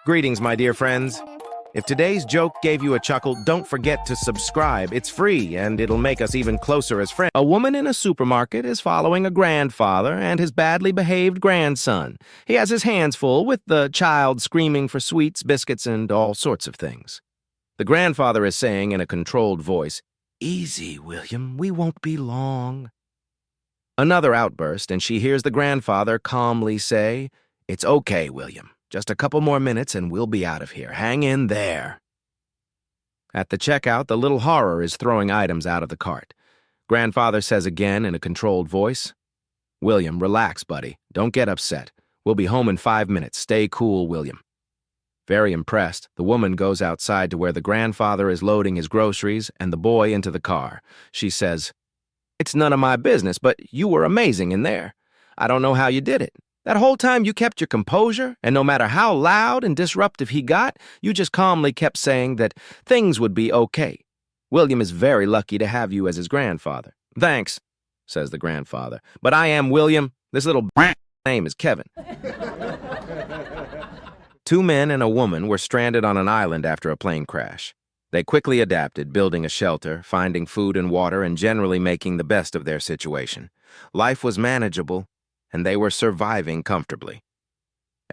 Greetings, my dear friends. If today's joke gave you a chuckle, don't forget to subscribe. It's free, and it'll make us even closer as friends. A woman in a supermarket is following a grandfather and his badly behaved grandson. He has his hands full with the child screaming for sweets, biscuits, and all sorts of things. The grandfather is saying in a controlled voice, "Easy, William, we won't be long." Another outburst, and she hears the grandfather calmly say, "It's okay, William. Just a couple more minutes and we'll be out of here. Hang in there." At the checkout, the little horror is throwing items out of the cart. Grandfather says again in a controlled voice, "William, relax, buddy. Don't get upset. We'll be home in 5 minutes. Stay cool, William." Very impressed, the woman goes outside to where the grandfather is loading his groceries and the boy into the car. She says, "It's none of my business, but you were amazing in there. I don't know how you did it. That whole time you kept your composure, and no matter how loud and disruptive he got, you just calmly kept saying that things would be okay. William is very lucky to have you as his grandfather." "Thanks," says the grandfather, "but I am William. This little name is Kevin." Two men and a woman were stranded on an island after a plane crash. They quickly adapted, building a shelter, finding food and water, and generally making the best of their situation. Life was manageable, and they were surviving comfortably.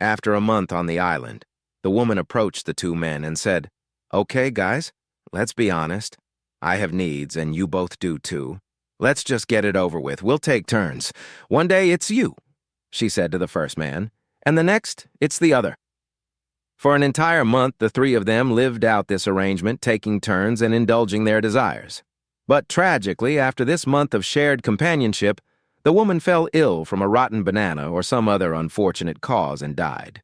After a month on the island, the woman approached the two men and said, "Okay, guys, let's be honest. I have needs, and you both do too. Let's just get it over with. We'll take turns. One day it's you," she said to the first man, "and the next, it's the other." For an entire month, the three of them lived out this arrangement, taking turns and indulging their desires. But tragically, after this month of shared companionship, the woman fell ill from a rotten banana or some other unfortunate cause and died.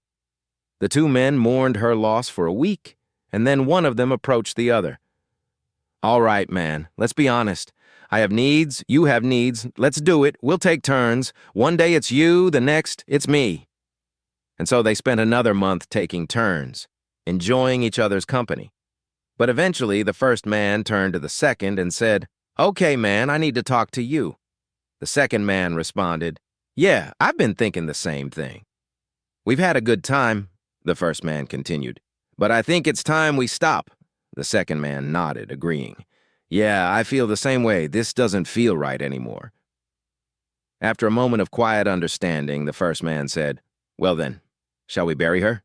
The two men mourned her loss for a week, and then one of them approached the other. "All right, man, let's be honest. I have needs, you have needs. Let's do it. We'll take turns. One day it's you, the next it's me." And so they spent another month taking turns, enjoying each other's company. But eventually, the first man turned to the second and said, "Okay, man, I need to talk to you." The second man responded, "Yeah, I've been thinking the same thing." "We've had a good time," the first man continued, "but I think it's time we stop." The second man nodded, agreeing. "Yeah, I feel the same way. This doesn't feel right anymore." After a moment of quiet understanding, the first man said, "Well then, shall we bury her?"